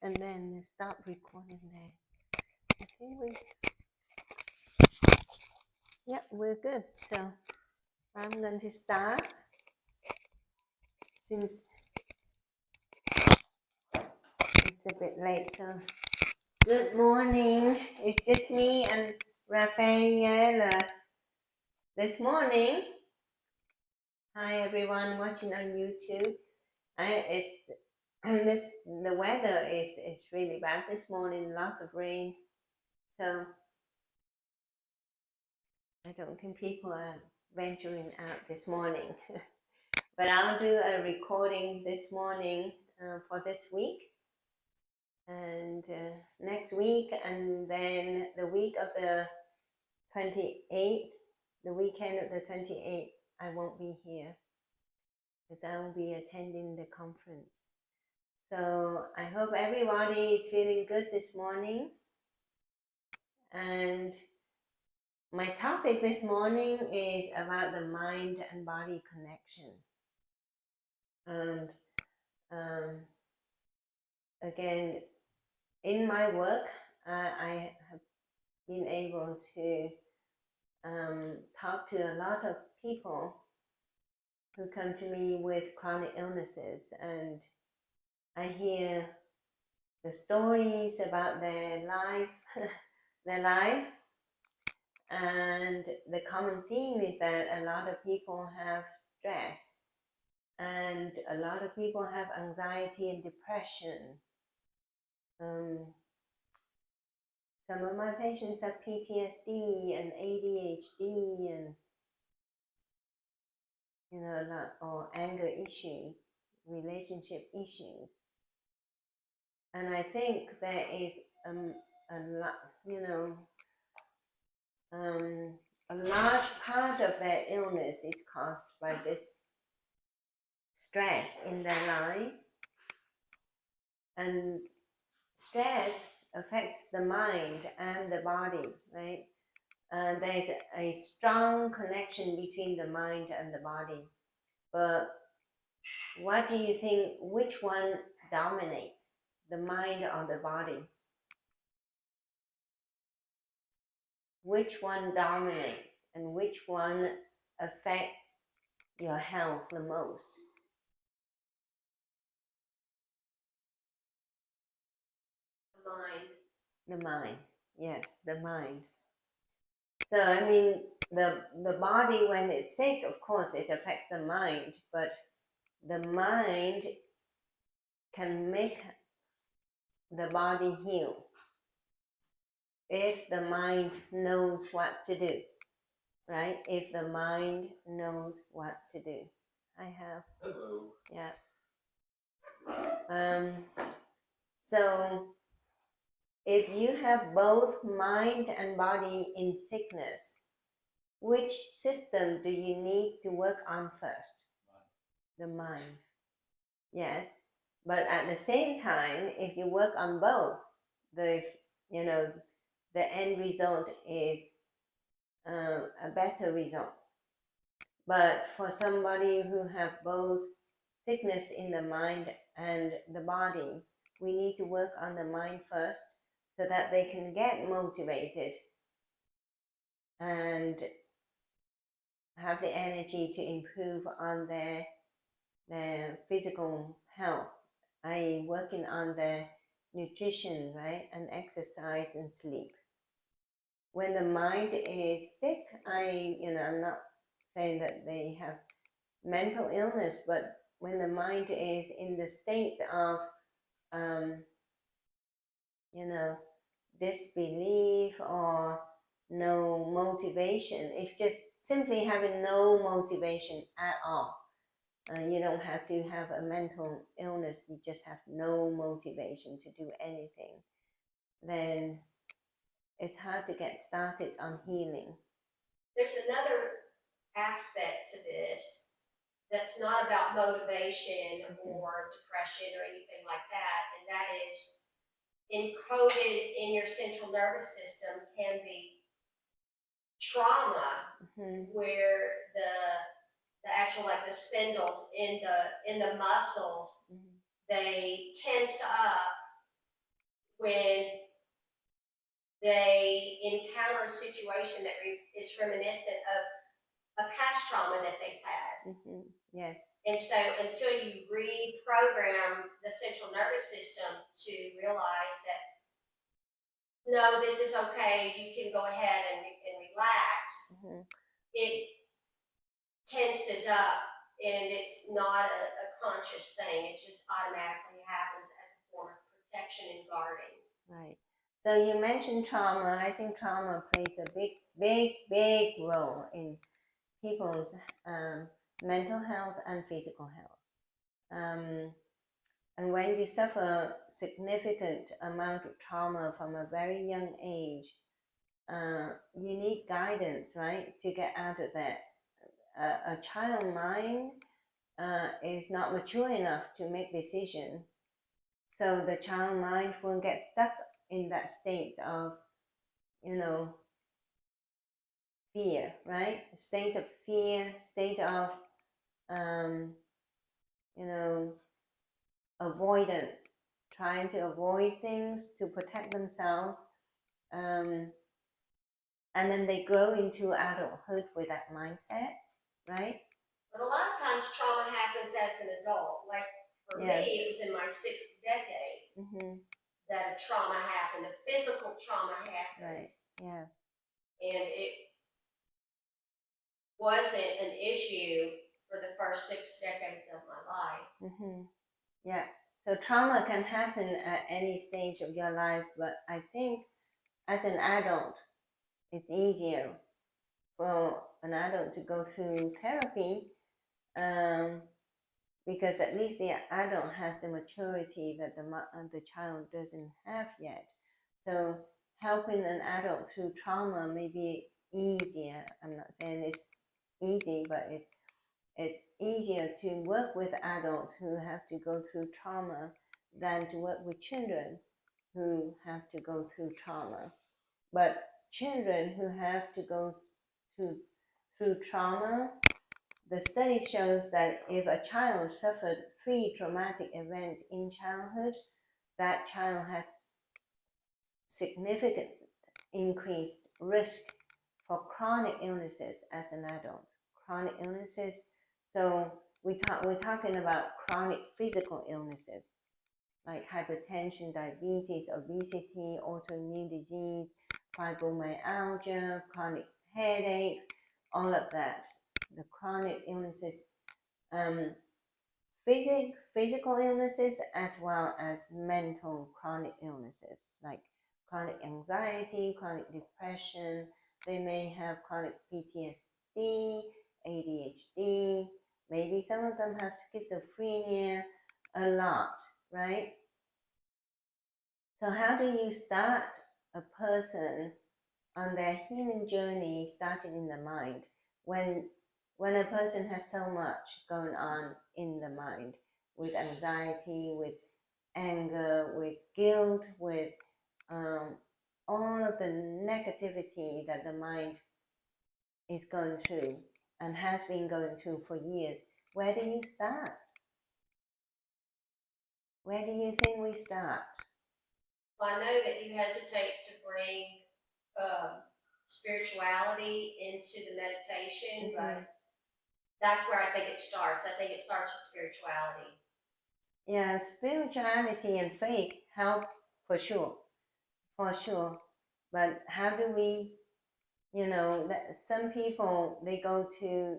and then stop recording there. I think we're good. So I'm going to start since it's a bit late. So good morning. It's just me and Rafaela this morning. Hi everyone watching on YouTube. The weather is really bad this morning. Lots of rain. So I don't think people are venturing out this morning. But I'll do a recording this morning for this week and next week, and then the week of the 28th, the weekend of the 28th, I won't be here because I will be attending the conference. So I hope everybody is feeling good this morning. And my topic this morning is about the mind and body connection. And again, in my work, I have been able to talk to a lot of people who come to me with chronic illnesses, and I hear the stories about their lives, and the common theme is that a lot of people have stress, and a lot of people have anxiety and depression. Some of my patients have PTSD and ADHD and or anger issues, relationship issues. And I think there is a large part of their illness is caused by this stress in their lives. And stress affects the mind and the body, right? There's a strong connection between the mind and the body. But what do you think, which one dominates, the mind or the body? Which one dominates and which one affects your health the most? The mind, yes, the mind. So I mean, the body when it's sick, of course, it affects the mind, but the mind can make the body heal if the mind knows what to do, right? If the mind knows what to do. I have. Hello. Yeah. So if you have both mind and body in sickness, which system do you need to work on first? The mind. Yes. But at the same time, if you work on both, the end result is a better result. But for somebody who have both sickness in the mind and the body, we need to work on the mind first so that they can get motivated and have the energy to improve on their physical health. I working on their nutrition, right, and exercise and sleep. When the mind is sick, I'm not saying that they have mental illness, but when the mind is in the state of disbelief or no motivation, it's just simply having no motivation at all. You don't have to have a mental illness, you just have no motivation to do anything. Then it's hard to get started on healing. There's another aspect to this that's not about motivation or depression or anything like that, and that is encoded in your central nervous system can be trauma, where the actual, like the spindles in the muscles, they tense up when they encounter a situation that is reminiscent of a past trauma that they've had. Yes. And so until you reprogram the central nervous system to realize that, no, this is okay, you can go ahead and relax, it tenses up, and it's not a conscious thing. It just automatically happens as a form of protection and guarding. Right. So you mentioned trauma. I think trauma plays a big role in people's mental health and physical health. And when you suffer significant amount of trauma from a very young age, you need guidance, right, to get out of that. A child mind is not mature enough to make decisions, so the child mind will get stuck in that state of, fear, right? State of fear, state of, avoidance, trying to avoid things to protect themselves. And then they grow into adulthood with that mindset, right? But a lot of times trauma happens as an adult. Like for me, it was in my 6th decade that a trauma happened, a physical trauma happened. Right, yeah. And it wasn't an issue for the first 6 decades of my life. Yeah, so trauma can happen at any stage of your life, but I think as an adult, it's easier for an adult to go through therapy, because at least the adult has the maturity that the child doesn't have yet. So helping an adult through trauma may be easier. I'm not saying it's easy, but it's easier to work with adults who have to go through trauma than to work with children who have to go through trauma. But children who have to go through trauma, the study shows that if a child suffered 3 traumatic events in childhood, that child has significant increased risk for chronic illnesses as an adult. Chronic illnesses, so we're talking about chronic physical illnesses like hypertension, diabetes, obesity, autoimmune disease, fibromyalgia, chronic headaches, all of that. The chronic illnesses, physical illnesses as well as mental chronic illnesses like chronic anxiety, chronic depression. They may have chronic PTSD, ADHD, maybe some of them have schizophrenia, a lot, right? So how do you start a person on their healing journey starting in the mind when a person has so much going on in the mind, with anxiety, with anger, with guilt, with all of the negativity that the mind is going through and has been going through for years? Where do you start? Where do you think we start? Well, I know that you hesitate to bring spirituality into the meditation, but that's where I think it starts. I think it starts with spirituality. Yeah, spirituality and faith help for sure. But how do we, some people, they go to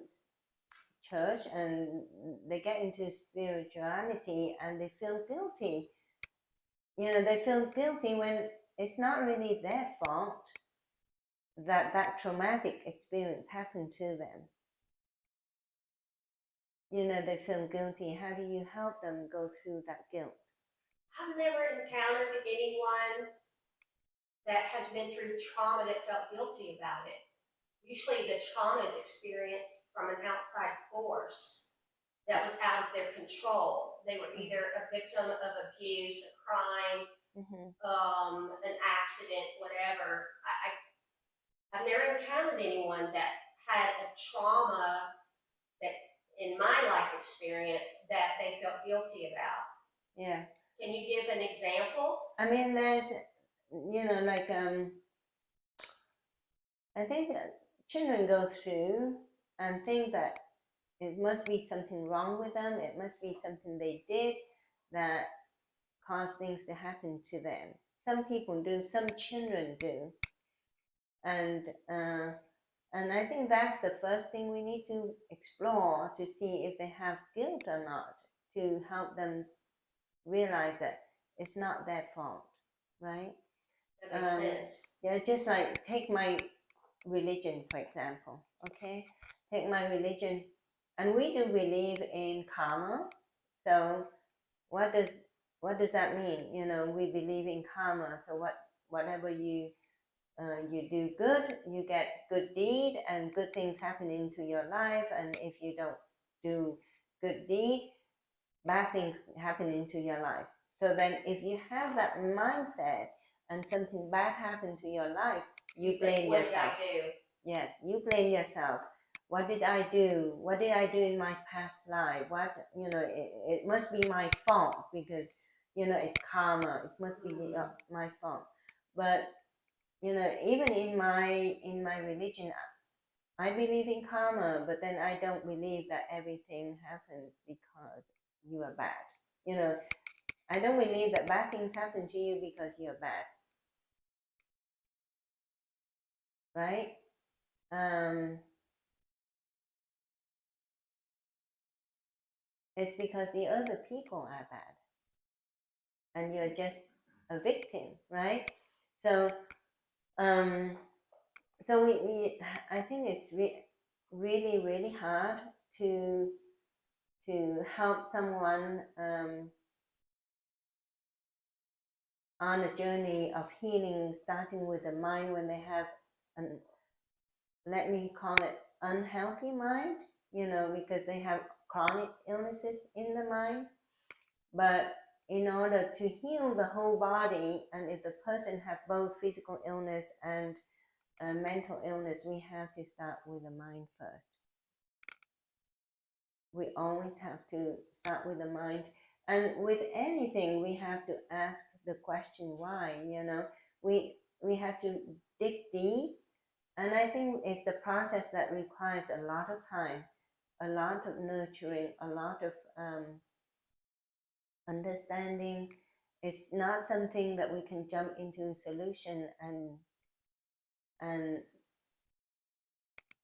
church and they get into spirituality and they feel guilty. They feel guilty when it's not really their fault that traumatic experience happened to them. They feel guilty. How do you help them go through that guilt? I've never encountered anyone that has been through trauma that felt guilty about it. Usually the trauma is experienced from an outside force that was out of their control. They were either a victim of abuse, a crime, an accident, whatever. I've never encountered anyone that had a trauma that, in my life experience, that they felt guilty about. Yeah. Can you give an example? I mean, there's, like, I think that children go through and think that it must be something wrong with them. It must be something they did that caused things to happen to them. Some people do, some children do. And I think that's the first thing we need to explore, to see if they have guilt or not, to help them realize that it's not their fault, right? That makes sense. Yeah, just like take my religion, for example, okay? Take my religion, and we do believe in karma. So what does that mean? We believe in karma. So whatever you do good, you get good deed, and good things happen into your life. And if you don't do good deed, bad things happen into your life. So then if you have that mindset and something bad happened to your life, you blame yourself. What did I do? Yes, you blame yourself. What did I do? What did I do in my past life? It must be my fault because, it's karma. It must be my fault. But, even in my religion, I believe in karma, but then I don't believe that everything happens because you are bad. I don't believe that bad things happen to you because you're bad. Right? It's because the other people are bad and you're just a victim, right? So I think it's really, really hard to help someone on a journey of healing, starting with the mind when they have an, let me call it, unhealthy mind, because they have chronic illnesses in the mind. But in order to heal the whole body, and if the person have both physical illness and mental illness, we have to start with the mind first. We always have to start with the mind. And with anything, we have to ask the question why. We have to dig deep. And I think it's the process that requires a lot of time, a lot of nurturing, a lot of understanding. It's not something that we can jump into a solution and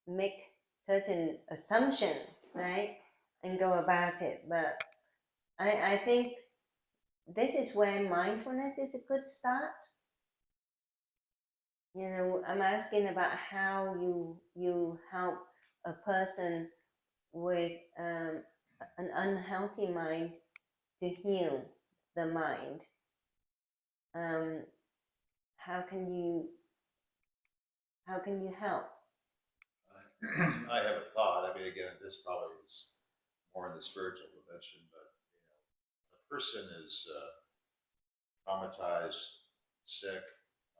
make certain assumptions, right? And go about it. But I think this is where mindfulness is a good start. I'm asking about how you help a person with an unhealthy mind to heal the mind. How can you help? I have a thought. I mean, again, this probably is more in the spiritual dimension, but a person is traumatized, sick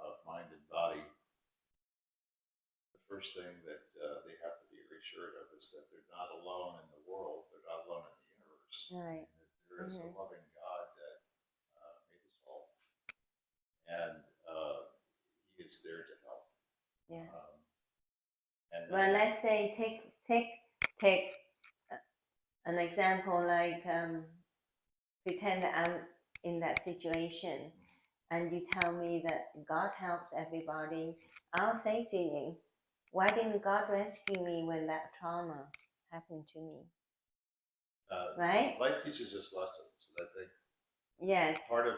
of mind and body. The first thing that they have to be reassured of is that they're not alone in the world. They're not alone in the universe. Right. There is a loving God that made us all, and He is there to help. Yeah. Well, let's say take an example, like pretend that I'm in that situation and you tell me that God helps everybody. I'll say to you, why didn't God rescue me when that trauma happened to me? Right? Life teaches us lessons. I think. Yes. Part of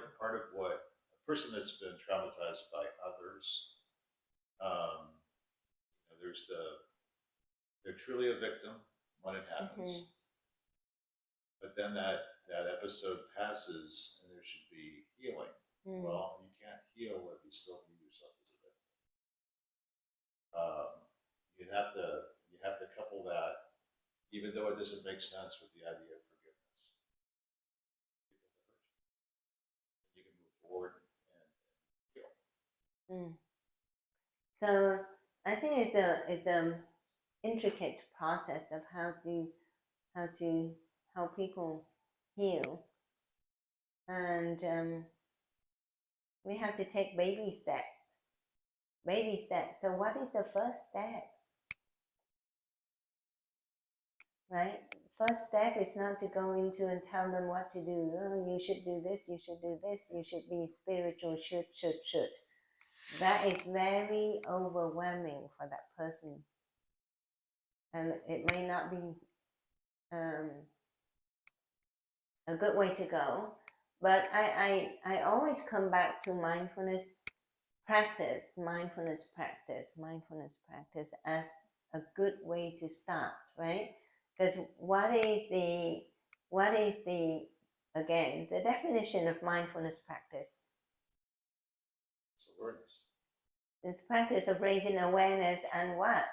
what a person that's been traumatized by others, they're truly a victim when it happens. But then that episode passes and there should be healing. Well, you can't heal if you still view yourself as a victim. You have to couple that, even though it doesn't make sense, with the idea of forgiveness. You can move forward and heal. So I think it's a intricate process of how to help people heal. And We have to take baby step. Baby step. So what is the first step? Right? First step is not to go into and tell them what to do. Oh, you should do this, you should do this, you should be spiritual, should. That is very overwhelming for that person. And it may not be a good way to go. But I always come back to mindfulness practice as a good way to start, right? Because what is the again, the definition of mindfulness practice? It's awareness. It's practice of raising awareness and what?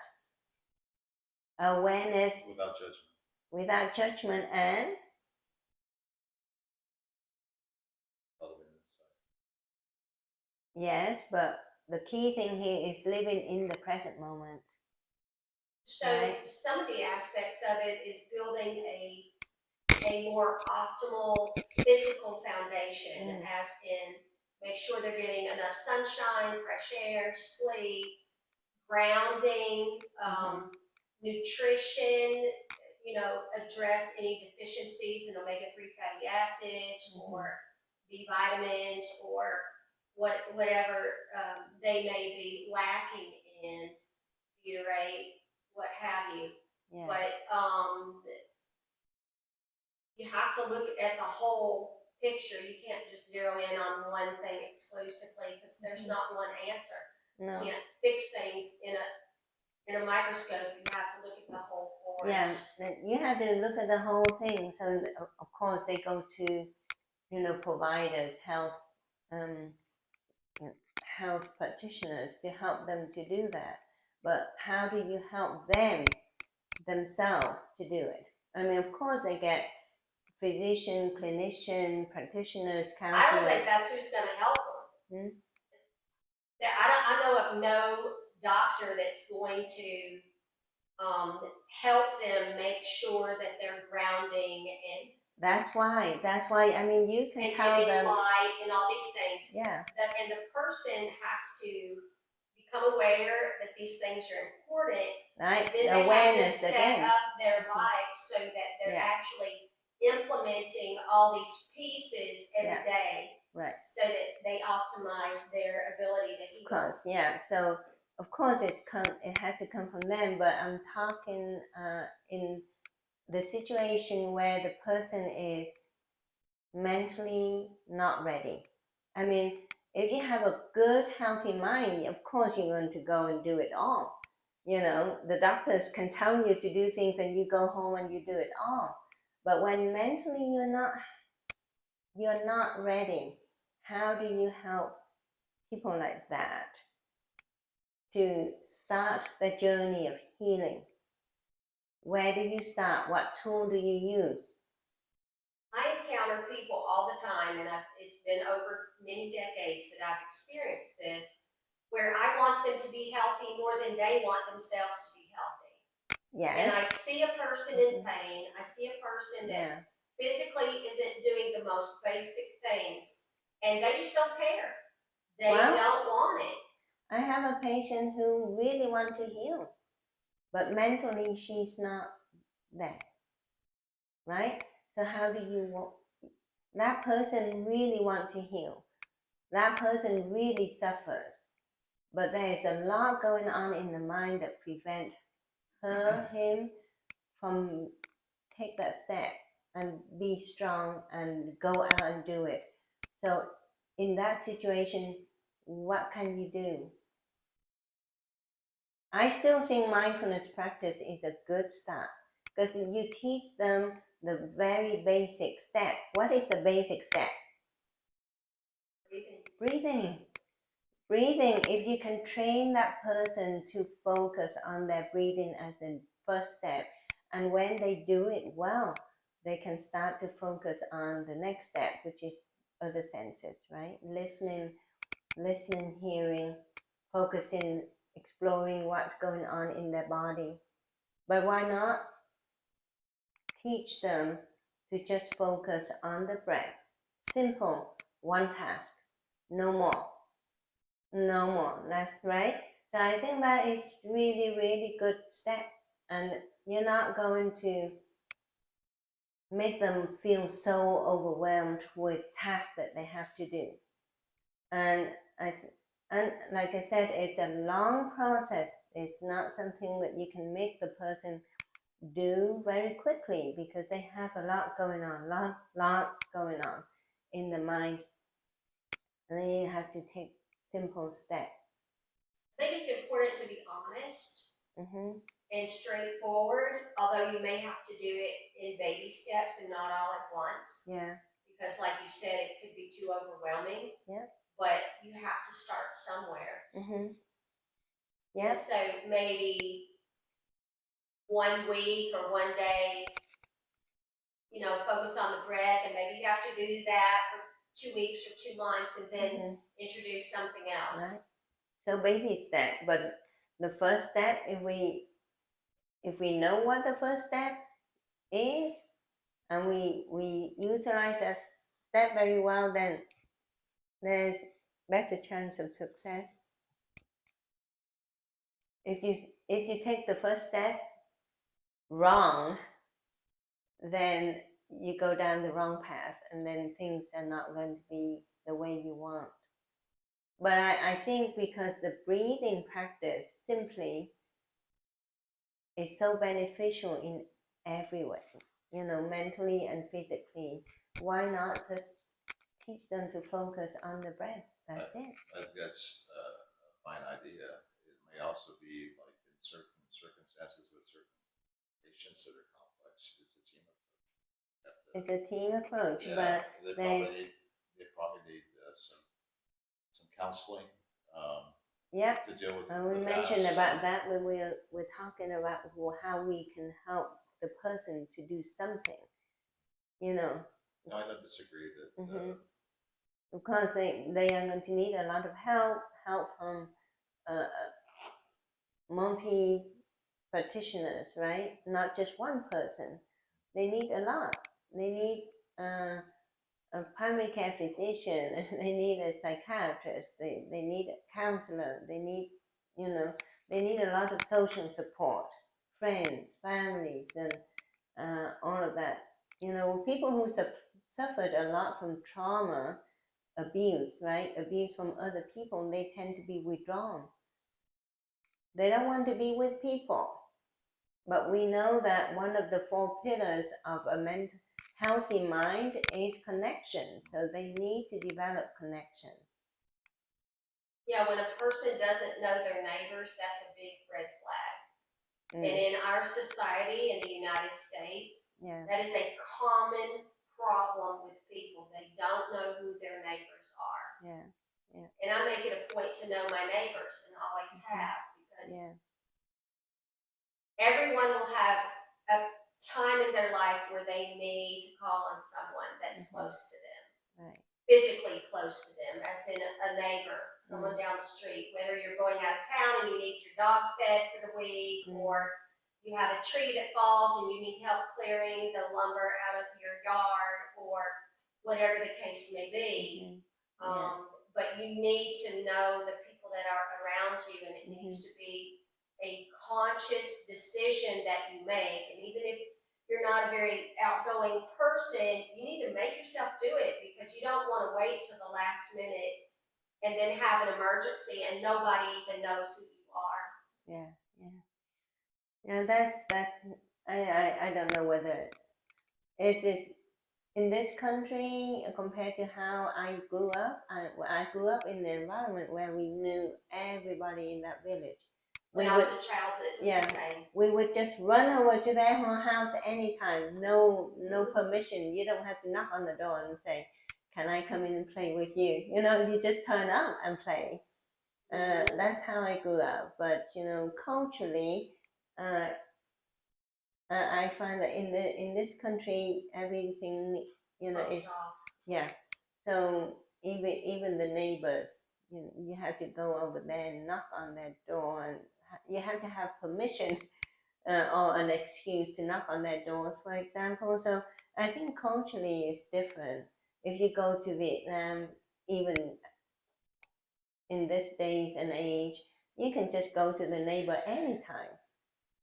Awareness Without judgment. Without judgment and yes, but the key thing here is living in the present moment. So right? some of the aspects of it is building a more optimal physical foundation, as in make sure they're getting enough sunshine, fresh air, sleep, grounding, nutrition, address any deficiencies in omega-3 fatty acids or B vitamins or whatever they may be lacking in, butyrate, what have you. Yeah. But you have to look at the whole picture. You can't just zero in on one thing exclusively because there's not one answer. No. You can't fix things in a microscope. You have to look at the whole forest. Yeah, you have to look at the whole thing. So of course they go to, providers, health practitioners to help them to do that. But how do you help them themselves to do it? I mean, of course they get physician, clinician, practitioners, counselors. I don't think that's who's going to help them. I know of no doctor that's going to help them make sure that they're grounding and That's why. I mean, you can and tell getting them light and all these things. Yeah. And the person has to become aware that these things are important. Right. Then they Awareness have to set again. up their life so that they're actually implementing all these pieces every day. Right. So that they optimize their ability to heal. Of course, yeah. So of course it has to come from them. But I'm talking in the situation where the person is mentally not ready. I mean, if you have a good, healthy mind, of course you're going to go and do it all. The doctors can tell you to do things and you go home and you do it all. But when mentally you're not ready, how do you help people like that to start the journey of healing? Where do you start? What tool do you use? I encounter people all the time, and it's been over many decades that I've experienced this, where I want them to be healthy more than they want themselves to be healthy. Yes. And I see a person in pain. I see a person that physically isn't doing the most basic things, and they just don't care. They don't want it. I have a patient who really wants to heal, but mentally she's not there. Right? So how do you that person really want to heal? That person really suffers, but there is a lot going on in the mind that prevent him from take that step and be strong and go out and do it. So in that situation, what can you do? I still think mindfulness practice is a good start because you teach them the very basic step. What is the basic step? Breathing. If you can train that person to focus on their breathing as the first step, and when they do it well, they can start to focus on the next step, which is other senses, right? Listening, hearing, focusing, exploring what's going on in their body. But why not teach them to just focus on the breath? Simple, one task. no more, no more. That's right. So I think that is really, really good step, and you're not going to make them feel so overwhelmed with tasks that they have to do. And and like I said, it's a long process. It's not something that you can make the person do very quickly, because they have a lot going on, lots going on in the mind. And then you have to take simple steps. I think it's important to be honest Mm-hmm. and straightforward, although you may have to do it in baby steps and not all at once. Yeah. Because like you said, it could be too overwhelming. Yeah. But you have to start somewhere. Mm-hmm. Yeah. So maybe 1 week or 1 day, focus on the breath, and maybe you have to do that for 2 weeks or 2 months, and then introduce something else. Right. So baby step, but the first step, if we know what the first step is, and we utilize that step very well, then there's better chance of success. If you take the first step wrong, then you go down the wrong path, and then things are not going to be the way you want. But I think because the breathing practice simply is so beneficial in every way, mentally and physically, why not just teach them to focus on the breath? That's it. I think that's a fine idea. It may also be like in certain circumstances with certain patients that are complex, It's a team approach, yeah, but they probably need some counseling. Yep. To deal with. We mentioned about that when we're talking about how we can help the person to do something. No, I don't disagree that. Because they are going to need a lot of help from multi practitioners, right? Not just one person. They need a lot. They need a primary care physician. They need a psychiatrist. They need a counselor. They need they need a lot of social support, friends, families, and all of that. People who suffered a lot from trauma, abuse, right? Abuse from other people, they tend to be withdrawn. They don't want to be with people. But we know that one of the 4 pillars of a healthy mind is connection. So they need to develop connection. Yeah, when a person doesn't know their neighbors, that's a big red flag. And in our society, in the United States, that is a common problem with people. They don't know who their neighbors are. Yeah. And I make it a point to know my neighbors, and always have, because everyone will have a time in their life where they need to call on someone that's close to them. Right. Physically close to them, as in a neighbor, someone down the street, whether you're going out of town and you need your dog fed for the week, or you have a tree that falls and you need help clearing the lumber out of your yard, or whatever the case may be. But you need to know the people that are around you, and it needs to be a conscious decision that you make. And even if you're not a very outgoing person, you need to make yourself do it, because you don't want to wait till the last minute and then have an emergency and nobody even knows who you are. Yeah, that's I don't know whether it's in this country compared to how I grew up. I grew up in an environment where we knew everybody in that village. When I was a child, it was the same. We would just run over to their house anytime. No permission. You don't have to knock on the door and say, "Can I come in and play with you?" You just turn up and play. That's how I grew up. But culturally, I find that in this country, everything is So even the neighbors, you have to go over there and knock on their door, and you have to have permission or an excuse to knock on their doors, for example. So I think culturally it's different. If you go to Vietnam, even in this days and age, you can just go to the neighbor anytime.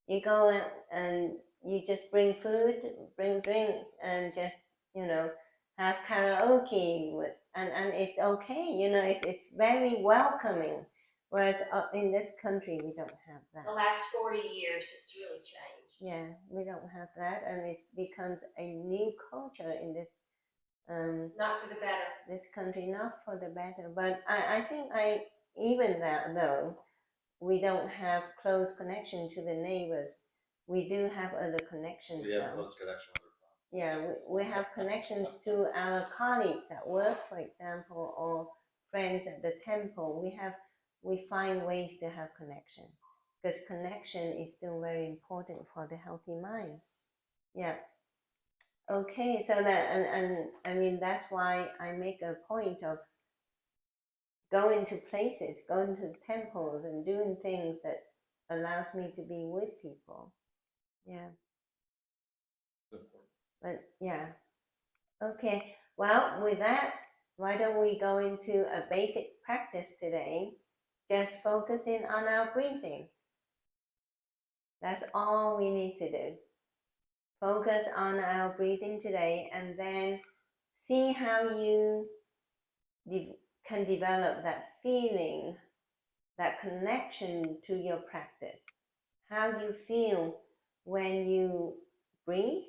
You go and you just bring food, bring drinks, and just, have karaoke with, and it's okay, it's very welcoming. Whereas in this country, we don't have that. The last 40 years, it's really changed. Yeah, we don't have that, and it becomes a new culture in this. Not for the better. This country, not for the better. But I think even that though, we don't have close connection to the neighbors. We do have other connections. We have close connection with our Yeah, we have connections to our colleagues at work, for example, or friends at the temple. We find ways to have connection, because connection is still very important for the healthy mind. Yeah. Okay, so that and I mean that's why I make a point of going to places, going to temples and doing things that allows me to be with people. Yeah. But yeah. Okay. Well, with that, why don't we go into a basic practice today? Just focusing on our breathing. That's all we need to do. Focus on our breathing today, and then see how you can develop that feeling, that connection to your practice. How you feel when you breathe.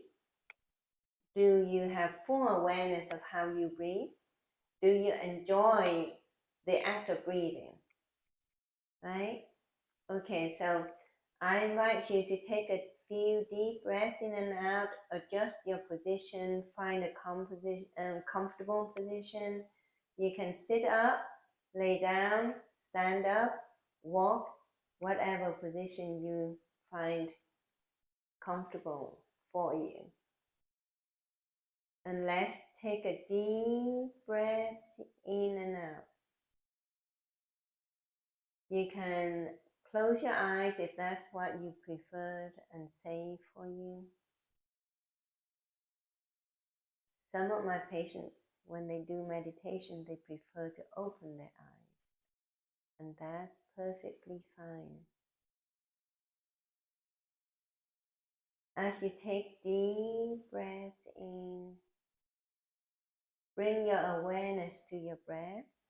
Do you have full awareness of how you breathe? Do you enjoy the act of breathing? Right? Okay, so I invite you to take a few deep breaths in and out, adjust your position, find a comfortable position. You can sit up, lay down, stand up, walk, whatever position you find comfortable for you. And let's take a deep breath in and out. You can close your eyes if that's what you preferred and safe for you. Some of my patients, when they do meditation, they prefer to open their eyes. And that's perfectly fine. As you take deep breaths in, bring your awareness to your breaths.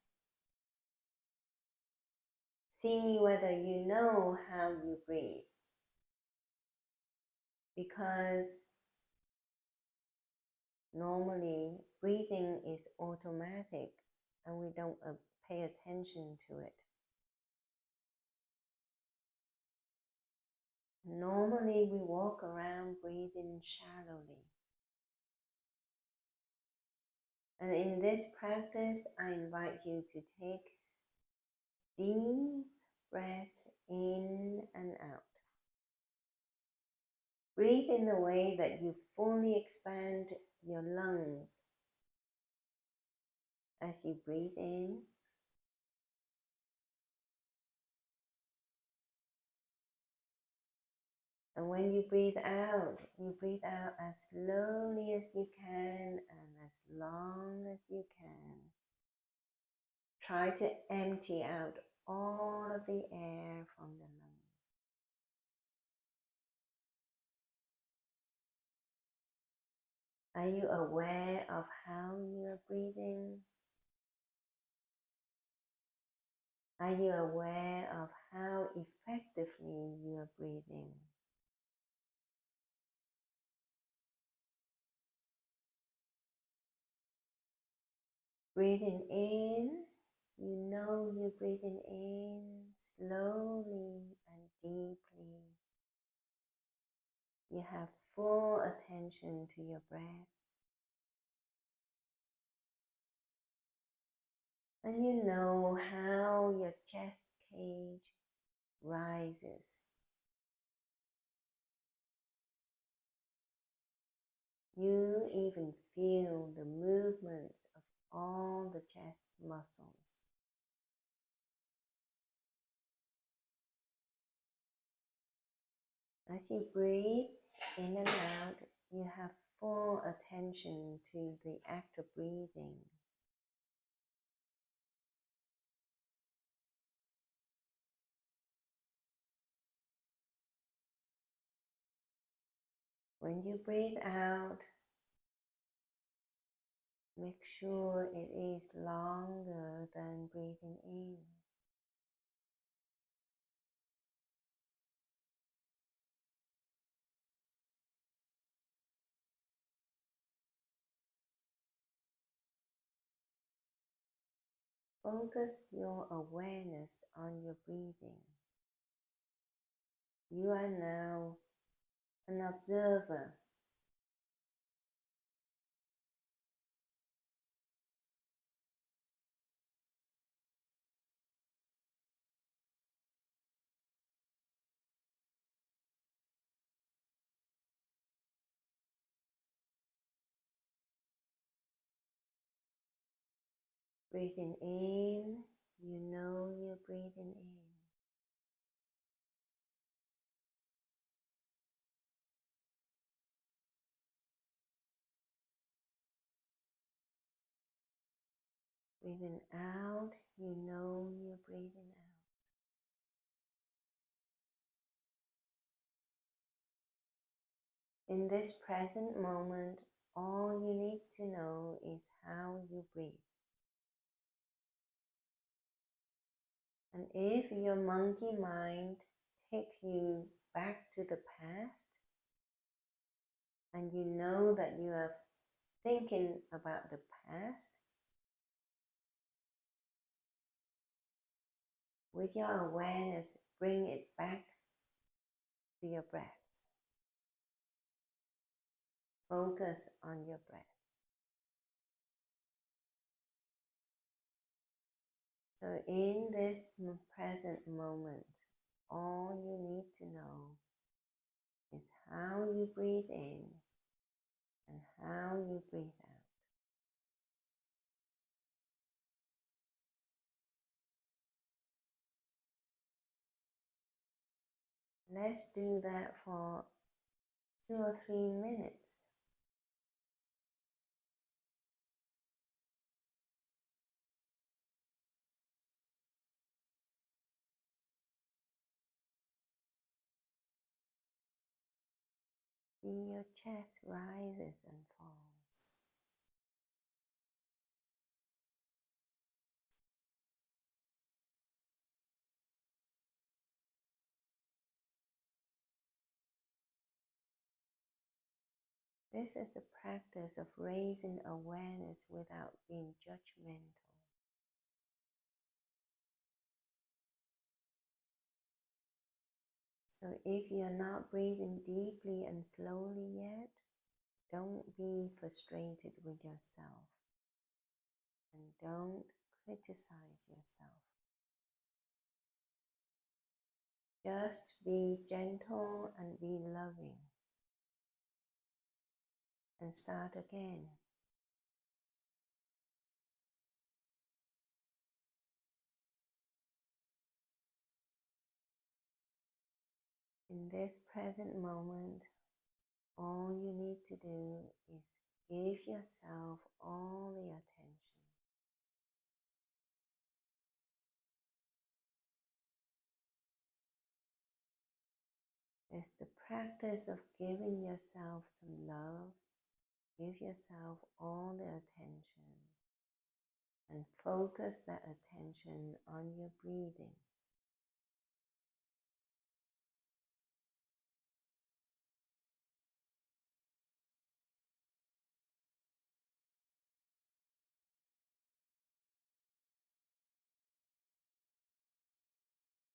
See whether you know how you breathe. Because normally breathing is automatic and we don't pay attention to it. Normally we walk around breathing shallowly. And in this practice, I invite you to take deep breaths in and out. Breathe in the way that you fully expand your lungs as you breathe in. And when you breathe out as slowly as you can and as long as you can. Try to empty out all of the air from the lungs. Are you aware of how you are breathing? Are you aware of how effectively you are breathing? Breathing in, you know you're breathing in slowly and deeply. You have full attention to your breath. And you know how your chest cage rises. You even feel the movements of all the chest muscles. As you breathe in and out, you have full attention to the act of breathing. When you breathe out, make sure it is longer than breathing in. Focus your awareness on your breathing. You are now an observer. Breathing in, you know you're breathing in. Breathing out, you know you're breathing out. In this present moment, all you need to know is how you breathe. And if your monkey mind takes you back to the past, and you know that you are thinking about the past, with your awareness, bring it back to your breaths. Focus on your breaths. So in this present moment, all you need to know is how you breathe in and how you breathe out. Let's do that for 2 or 3 minutes. See your chest rises and falls. This is the practice of raising awareness without being judgmental. So if you're not breathing deeply and slowly yet, don't be frustrated with yourself and don't criticize yourself. Just be gentle and be loving and start again. In this present moment, all you need to do is give yourself all the attention. It's the practice of giving yourself some love. Give yourself all the attention and focus that attention on your breathing.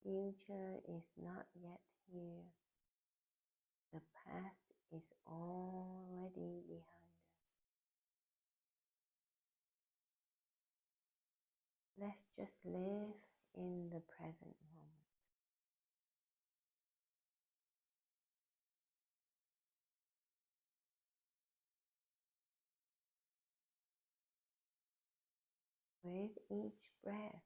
Future is not yet here. The past is already behind us. Let's just live in the present moment. With each breath,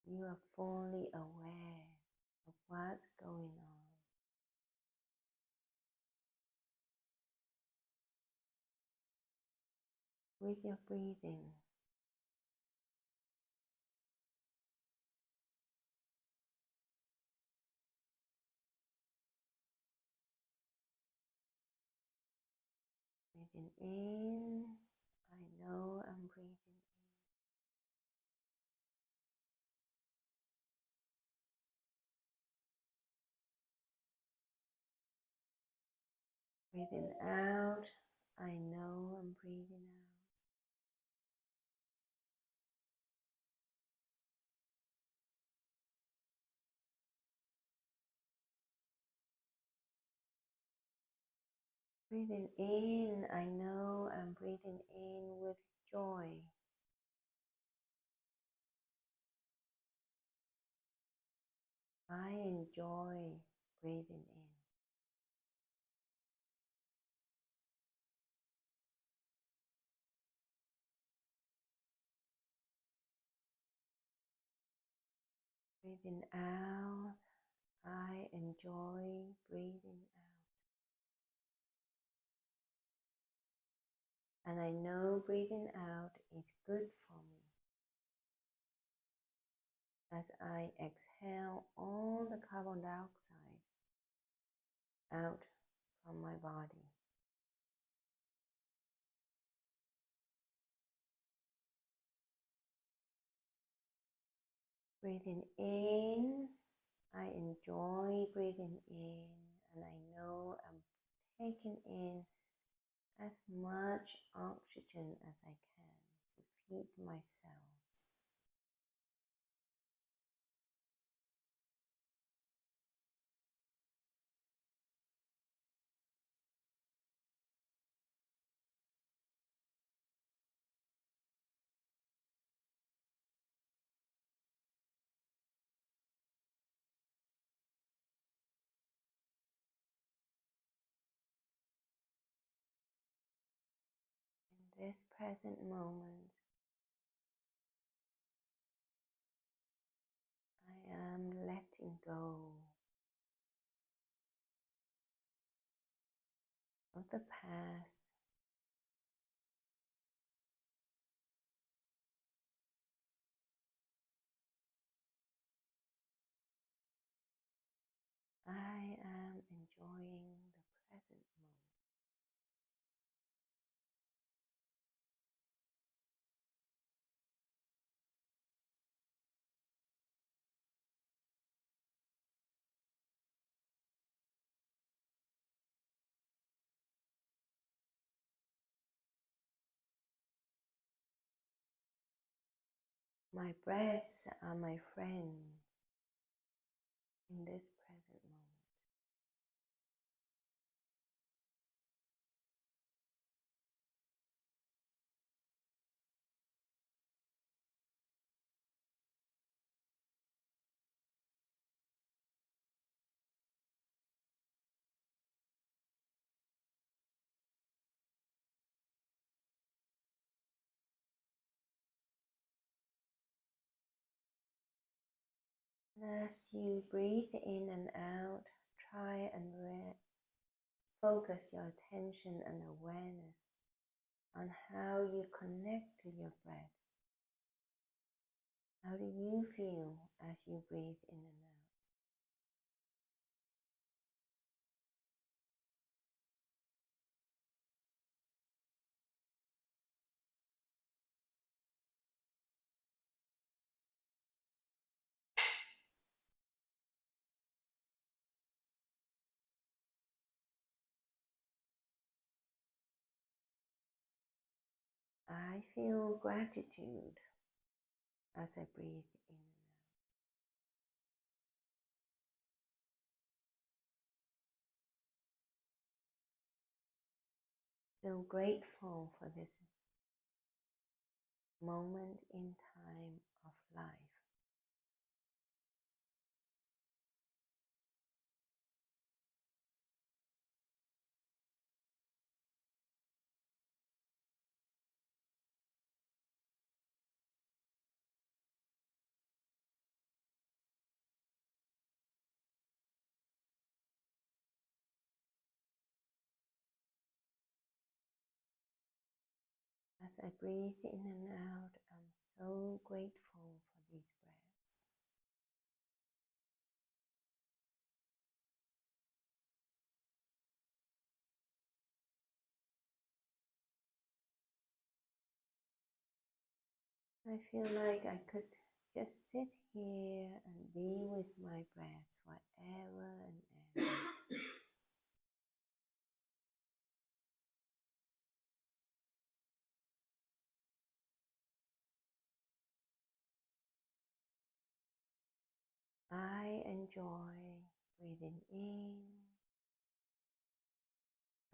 you are fully aware of what's going on. With your breathing, Breathing in, I know I'm breathing in. Breathing out, I know I'm breathing out. Breathing in, I know I'm breathing in with joy. I enjoy breathing in. Breathing out, I enjoy breathing out. And I know breathing out is good for me. As I exhale all the carbon dioxide out from my body. Breathing in, I enjoy breathing in, and I know I'm taking in as much oxygen as I can to feed my cells. In this present moment, I am letting go of the past. I am enjoying the present moment. My breaths are my friend in this present moment. And as you breathe in and out, try and focus your attention and awareness on how you connect to your breath. How do you feel as you breathe in and out? I feel gratitude as I breathe in and out. Feel grateful for this moment in time of life. As I breathe in and out, I'm so grateful for these breaths. I feel like I could just sit here and be with my breath forever and ever. I enjoy breathing in.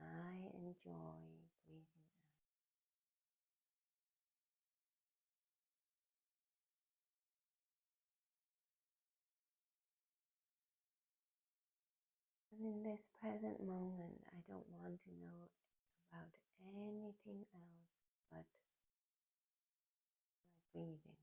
I enjoy breathing out. And in this present moment, I don't want to know about anything else but my breathing.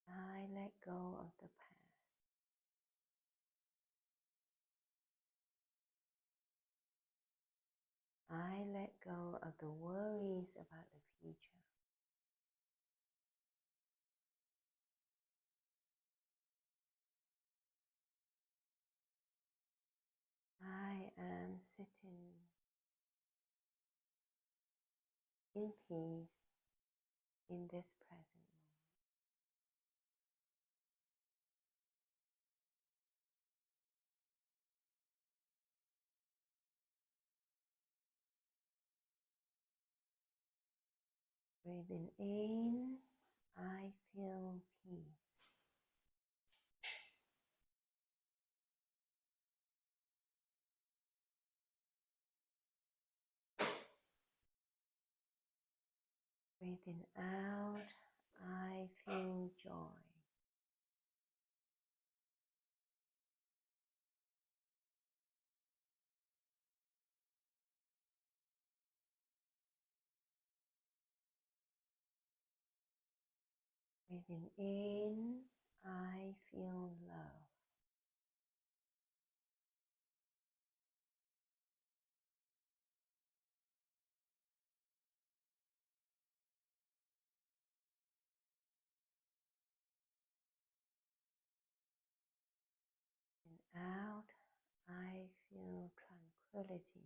I let go of the past. I let go of the worries about the future. I am sitting in peace in this present moment. Breathing in, I feel peace. Breathing out, I feel joy. Breathing in, I feel love. And out, I feel tranquility.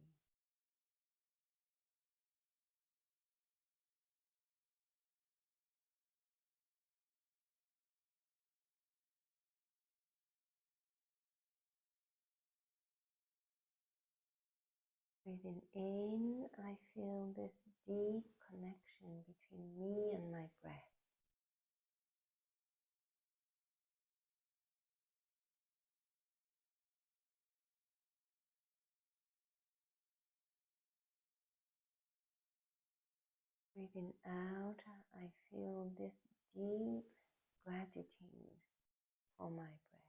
Breathing in, I feel this deep connection between me and my breath. Breathing out, I feel this deep gratitude for my breath.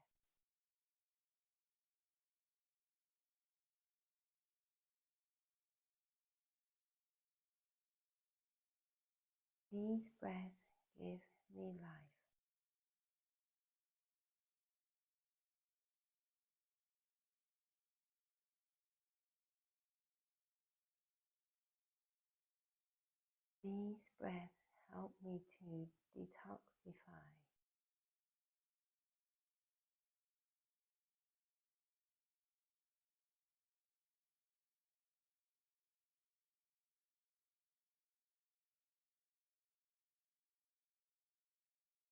These breaths give me life. These breaths help me to detoxify.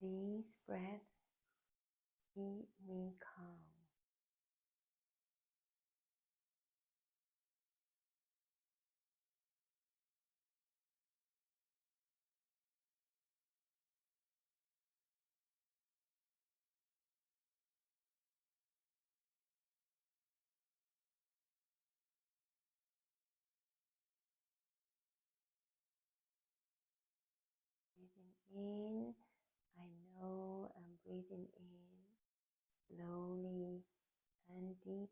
These breaths keep me calm. Breathing in, I know I'm breathing in slowly and deeply.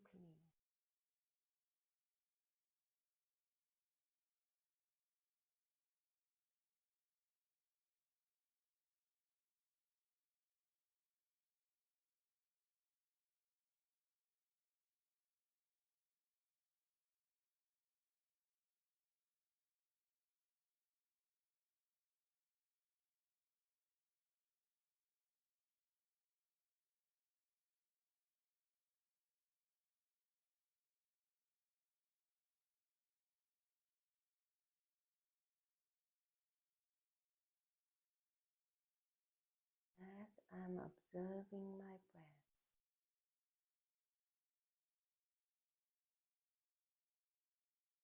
As I'm observing my breath,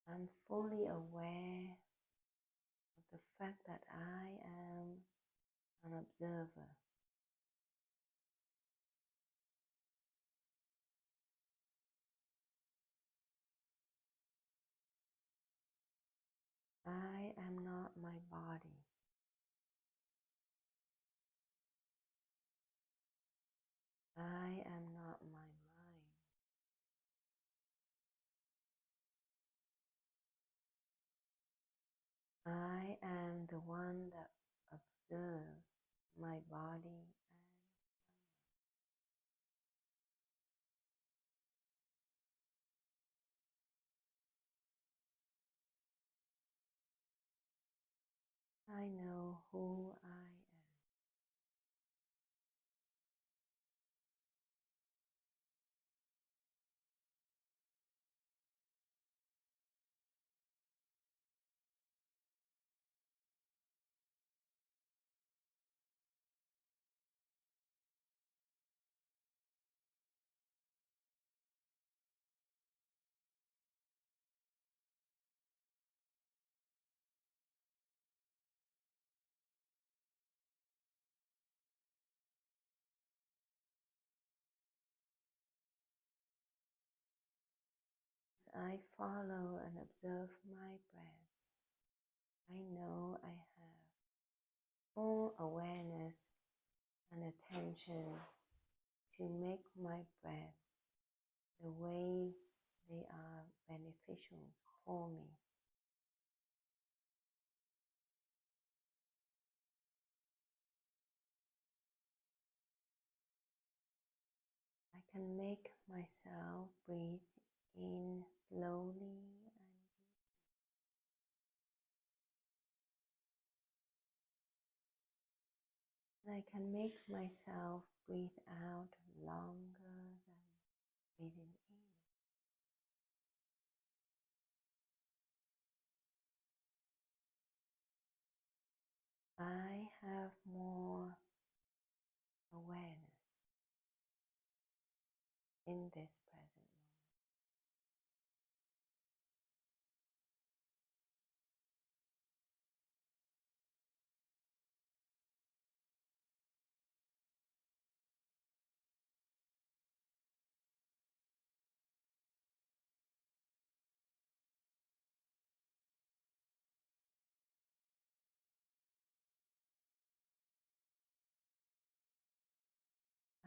I'm fully aware of the fact that I am an observer. I am not my body. I am not my mind. I am the one that observes my body and I know who I am. As I follow and observe my breath, I know I have full awareness and attention to make my breath the way they are beneficial for me. I can make myself breathe in slowly and deeply. And I can make myself breathe out longer than breathing in. I have more awareness in this present moment.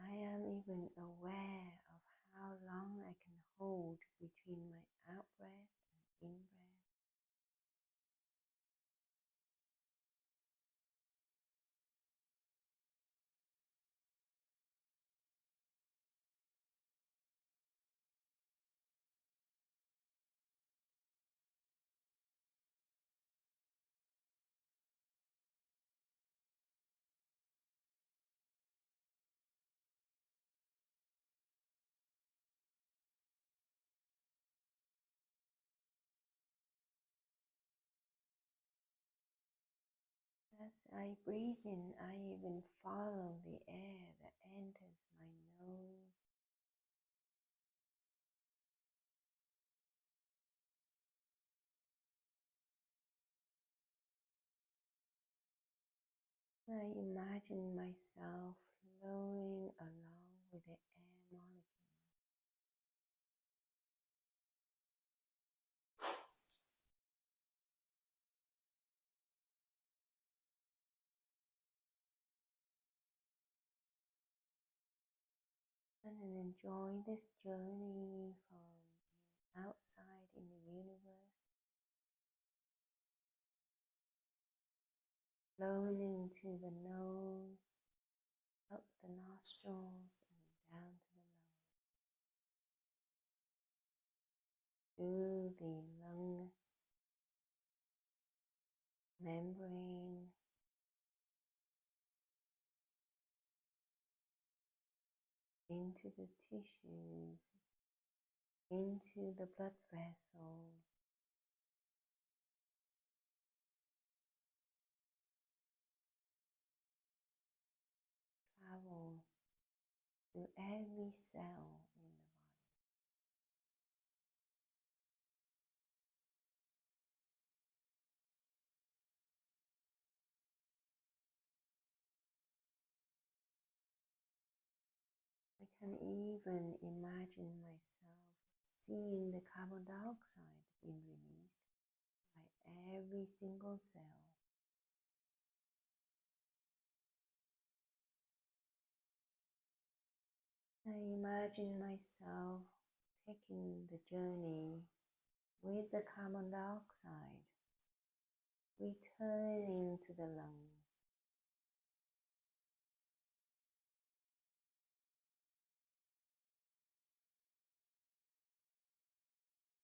I am even aware of how long I can hold between my out-breath and in-breath. As I breathe in, I even follow the air that enters my nose I imagine myself flowing along with the air molecule. And then enjoy this journey from outside in the universe, flowing into the nose, up the nostrils, and down to the lung, through the lung membrane, into the tissues, into the blood vessels, to every cell in the body. I can even imagine myself seeing the carbon dioxide being released by every single cell. I imagine myself taking the journey with the carbon dioxide, returning to the lungs.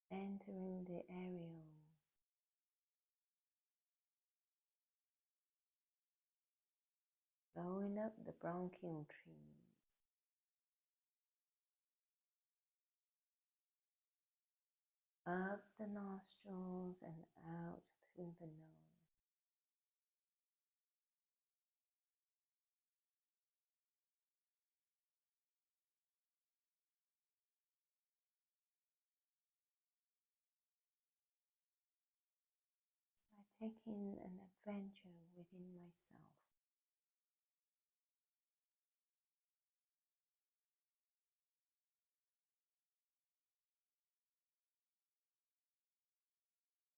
Entering the areoles, blowing up the bronchial trees, up the nostrils and out through the nose. By taking an adventure within myself.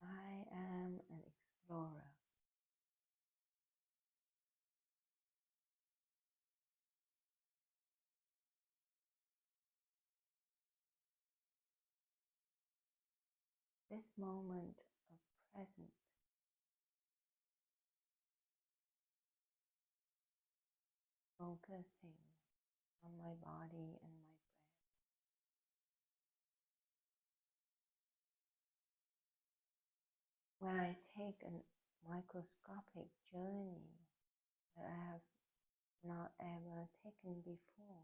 I am an explorer. This moment of present focusing on my body and my breath. Where I take a microscopic journey that I have not ever taken before.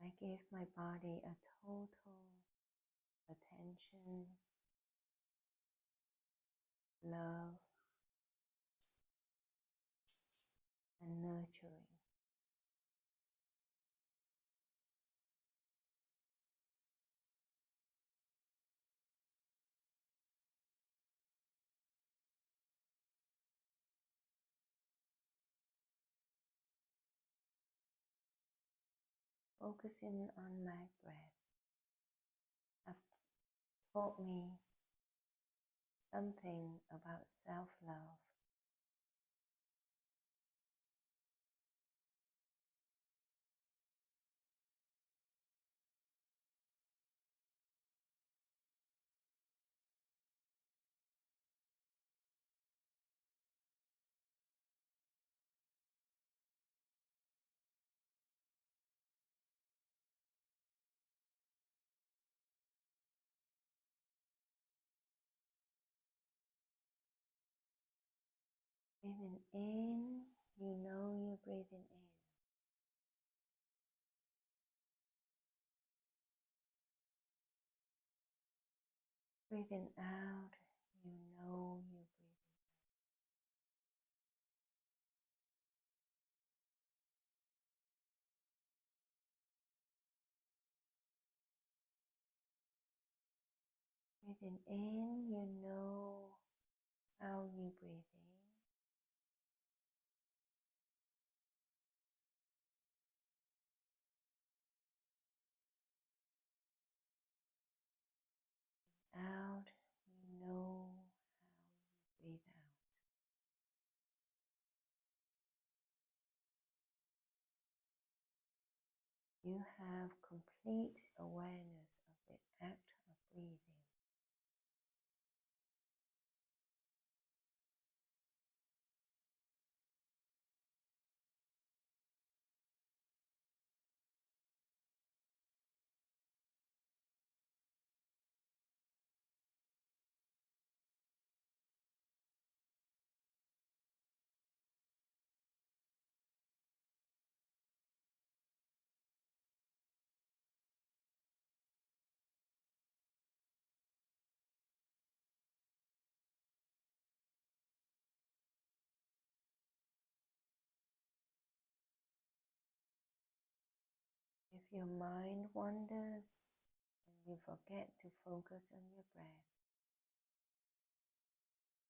I give my body a total attention, love, and nurturing. Focusing on my breath have taught me something about self-love. Breathing in, you know you're breathing in. Breathing out, you know you're breathing out. Breathing in, you know how you breathe in. Out, you know how you breathe out. You have complete awareness of the act of breathing. your mind wanders and you forget to focus on your breath,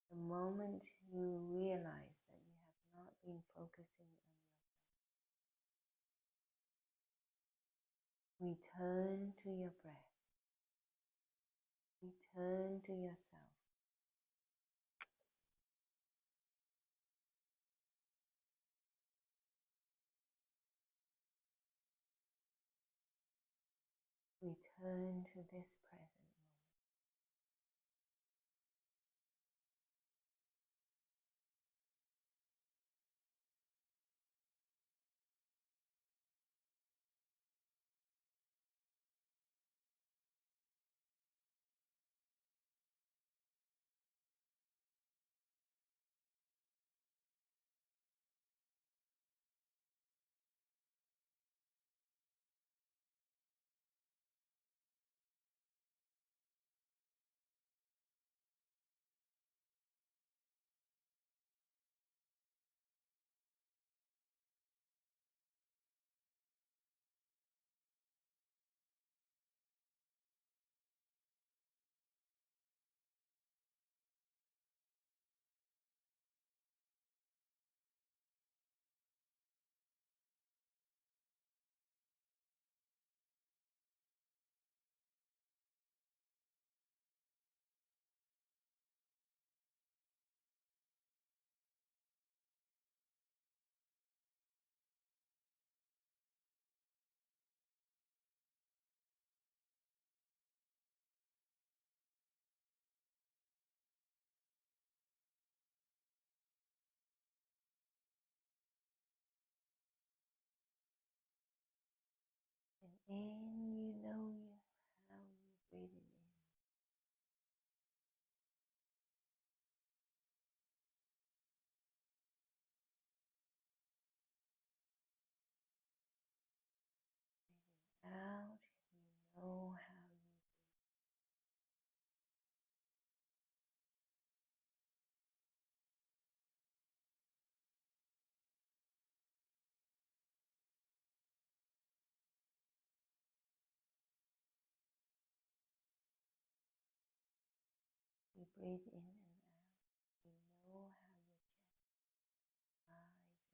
the moment you realize that you have not been focusing on your breath, return to your breath, return to yourself. Return to this present moment. And in, you know how you breathe in. Out, you know how you breathe in and out. You know how your chest rises.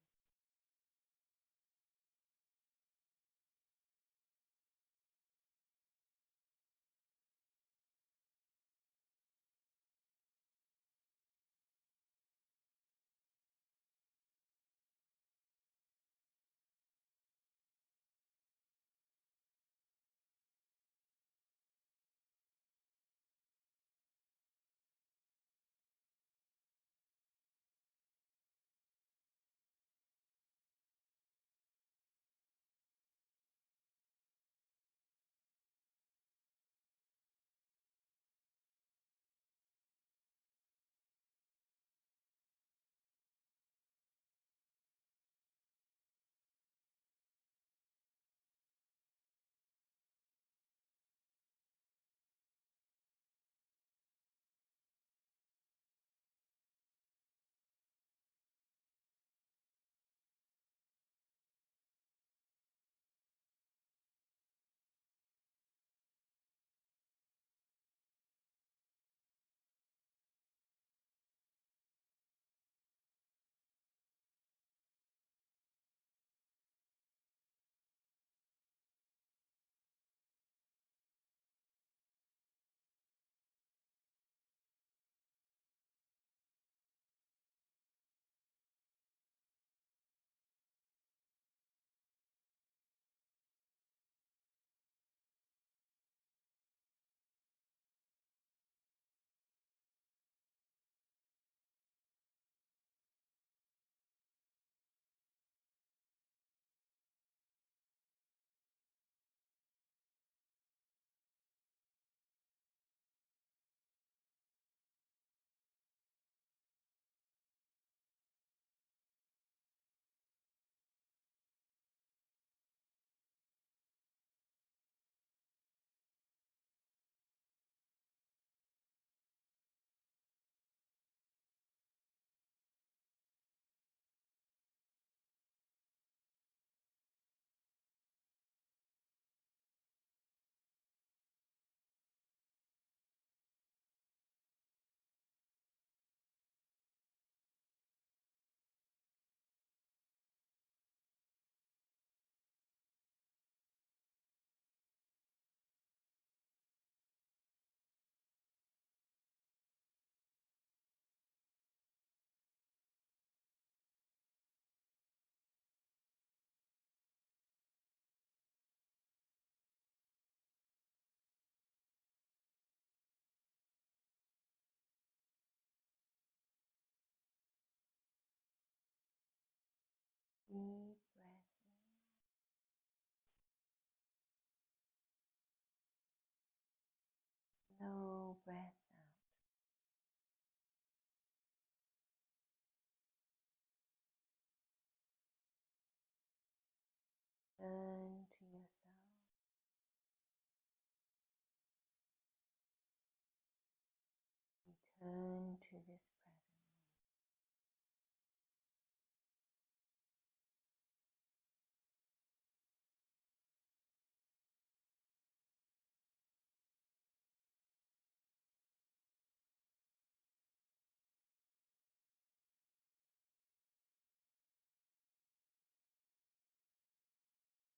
Deep breath in. Slow breaths out. Turn to yourself. Return to this present.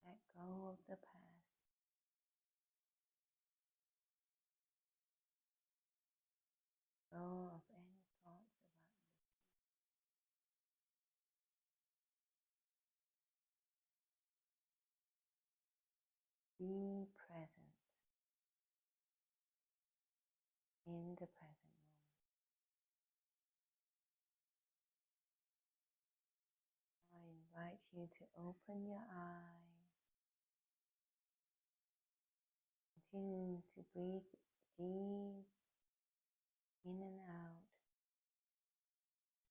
Let go of the past. Go of any thoughts about you. Be present in the present moment. I invite you to open your eyes. Continue to breathe deep in and out.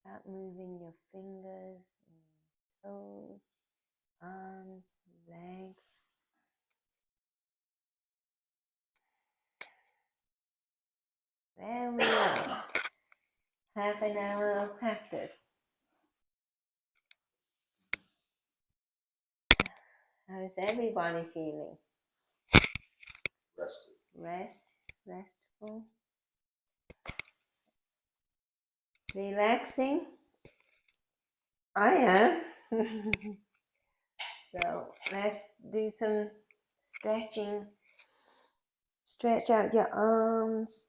Start moving your fingers and toes, arms, legs. There we go. Half an hour of practice. How is everybody feeling? Rested. Restful. Relaxing? I am. So let's do some stretching. Stretch out your arms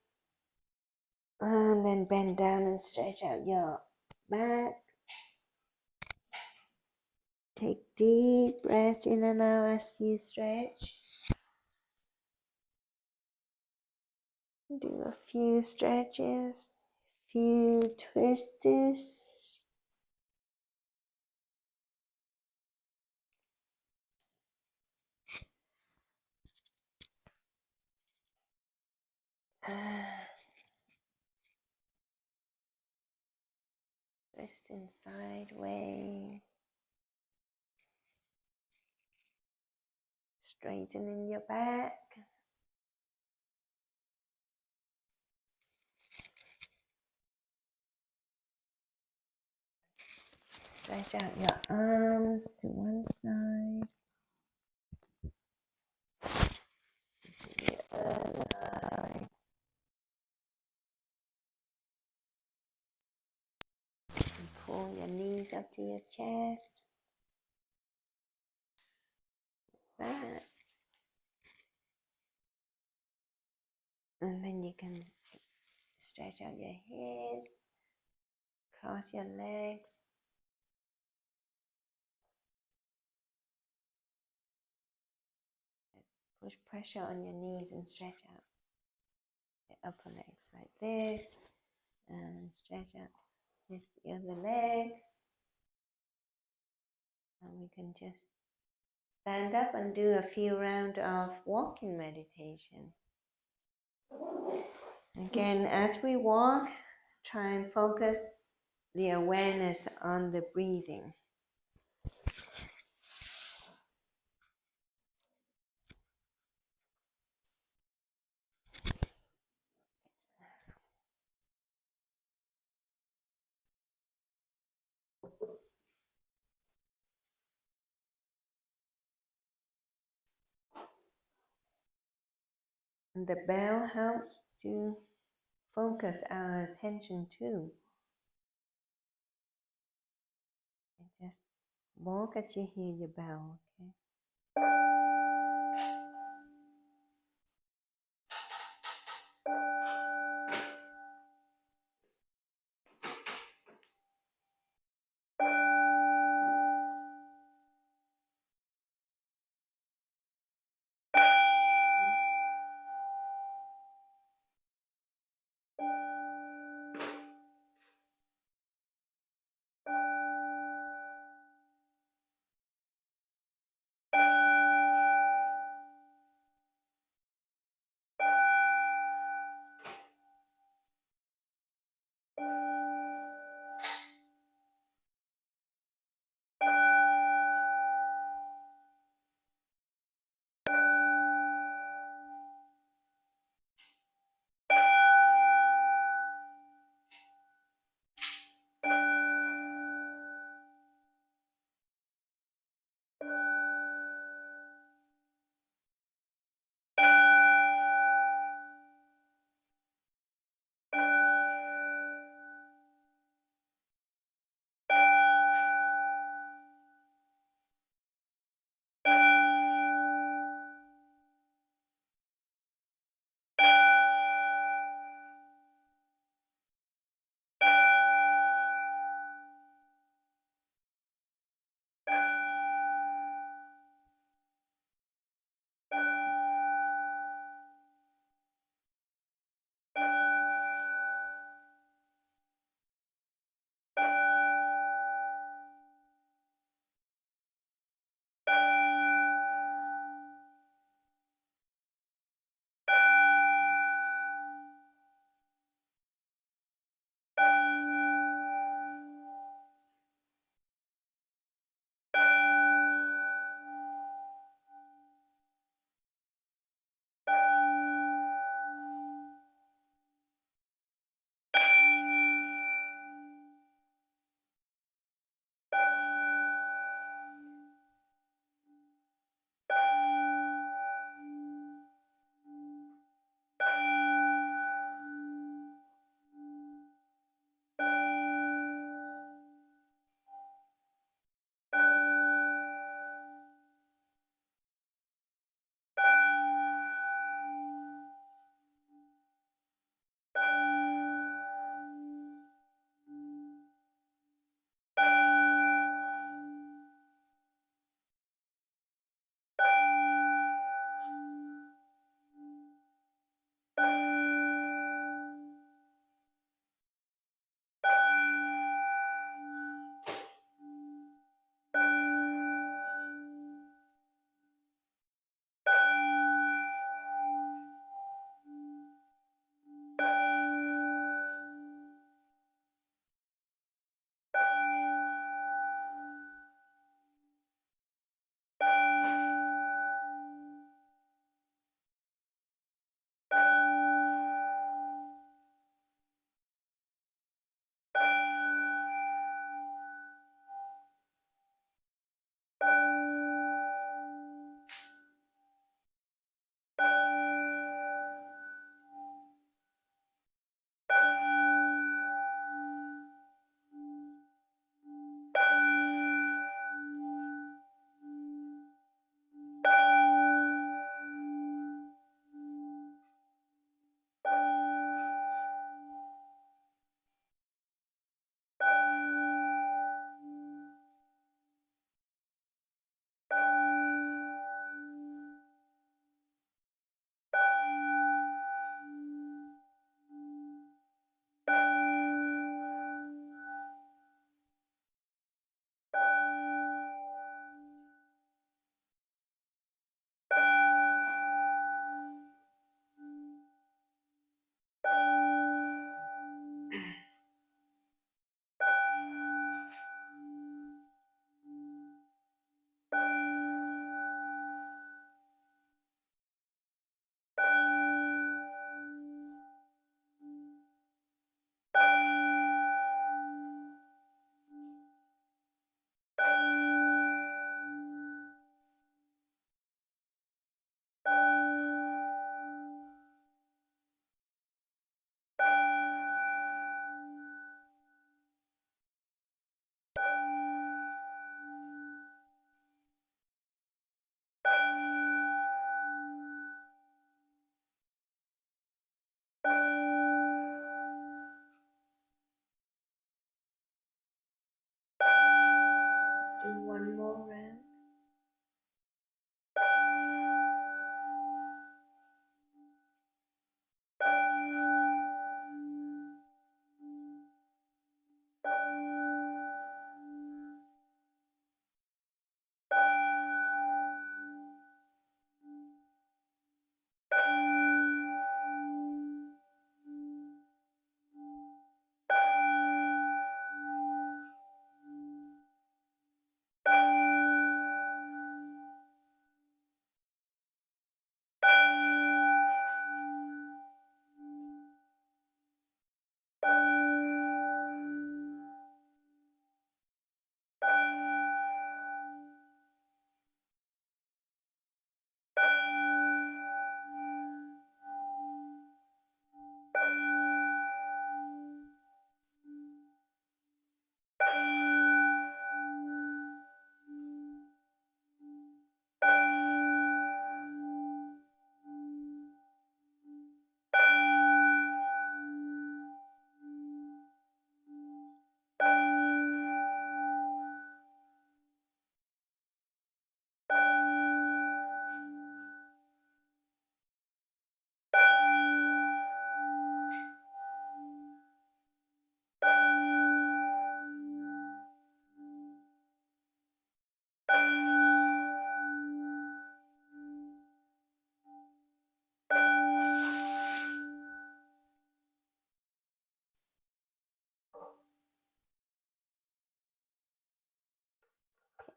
and then bend down and stretch out your back. Take deep breaths in and out as you stretch. Do a few stretches, few twists. Twisting sideways. Straightening your back. Stretch out your arms to one side. To the other side. And pull your knees up to your chest. That. And then you can stretch out your hips. Cross your legs. Push pressure on your knees and stretch out the upper legs like this. And stretch out this the other leg. And we can just stand up and do a few rounds of walking meditation. Again, as we walk, try and focus the awareness on the breathing. And the bell helps to focus our attention too. And just walk as you hear the bell, okay?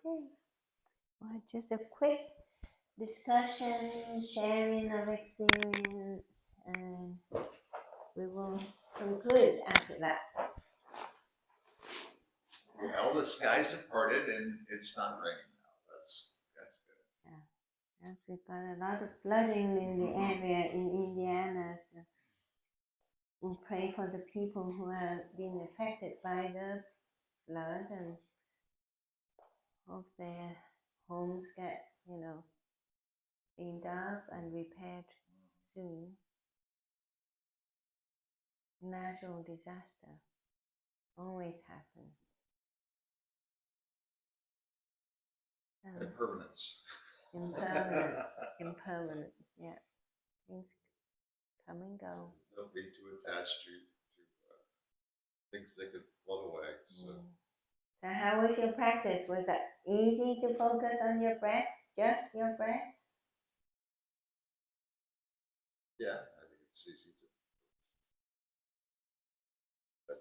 Okay. Well, just a quick discussion, sharing of experience, and we will conclude after that. Well, the skies have parted and it's not raining now. That's good. Yes, we've got a lot of flooding in the area in Indiana, so we'll pray for the people who have been affected by the flood and hope their homes get, cleaned up and repaired soon. Natural disaster always happens. Impermanence. Impermanence, yeah. Things come and go. Don't be too attached to things that could float away. So how was your practice? Was it easy to focus on your breath? Just your breath? Yeah, I think it's easy to. But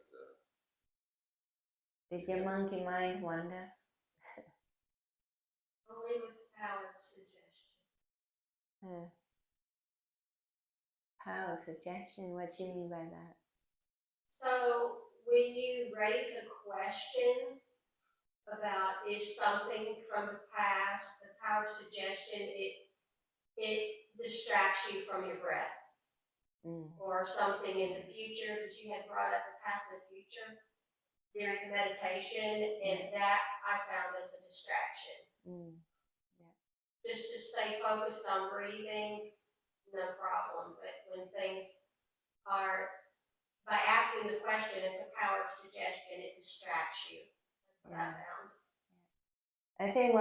did your monkey mind wander? Only with the power of suggestion. Power of suggestion, what do you mean by that? So when you raise a question about if something from the past, the power of suggestion, it distracts you from your breath. Or something in the future, because you had brought up the past and the future during the meditation, and that I found as a distraction. Yeah. Just to stay focused on breathing, no problem. But when things are, by asking the question, it's a power of suggestion, it distracts you. That's what I found. I think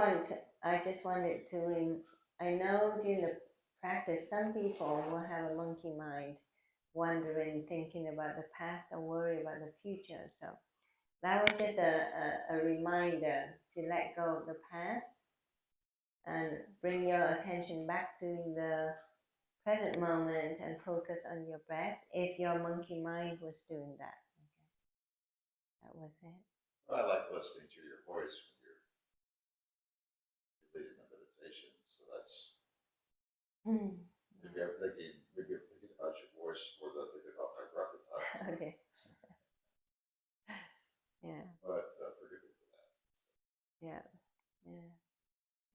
I just wanted to, I know during the practice, some people will have a monkey mind, wondering, thinking about the past or worry about the future. So that was just a reminder to let go of the past and bring your attention back to the present moment and focus on your breath if your monkey mind was doing that. That was it. I like listening to your voice when you're leading the meditation, so that's maybe I'm thinking about your voice more than thinking about my breath at times. Okay. Yeah. But forgive me for that. Yeah.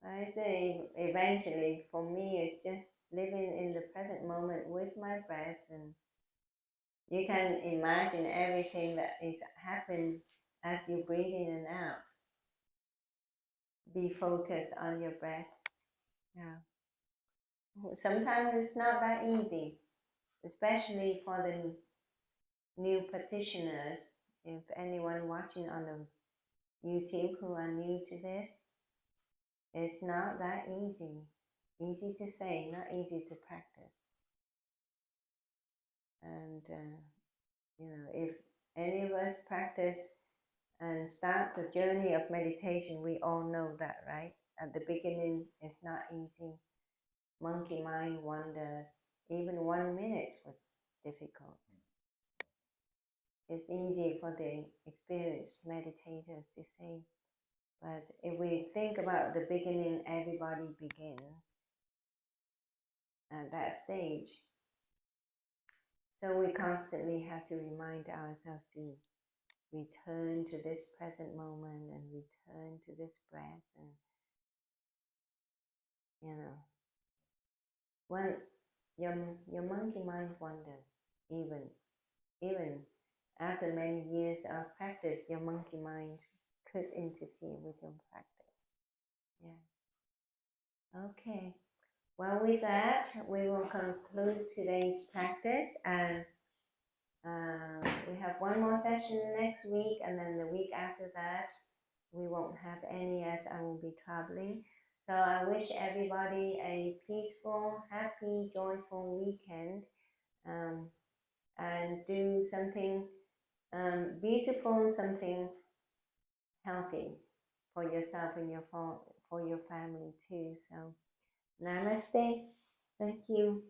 I say eventually for me it's just living in the present moment with my breath, and you can imagine everything that is happening as you breathe in and out. Be focused on your breath. Yeah. Sometimes it's not that easy, especially for the new practitioners. If anyone watching on the YouTube who are new to this, it's not that easy. Easy to say, not easy to practice. And if any of us practice and start the journey of meditation, we all know that, right? At the beginning, it's not easy. Monkey mind wanders. Even 1 minute was difficult. It's easy for the experienced meditators to say, but if we think about the beginning, everybody begins at that stage. So we constantly have to remind ourselves to return to this present moment and return to this breath, and when your monkey mind wanders, even after many years of practice, your monkey mind could interfere with your practice. Yeah. Okay. Well, with that, we will conclude today's practice, and we have one more session next week, and then the week after that, we won't have any as I will be traveling. So I wish everybody a peaceful, happy, joyful weekend, and do something beautiful, something healthy for yourself and for your family too. So namaste. Thank you.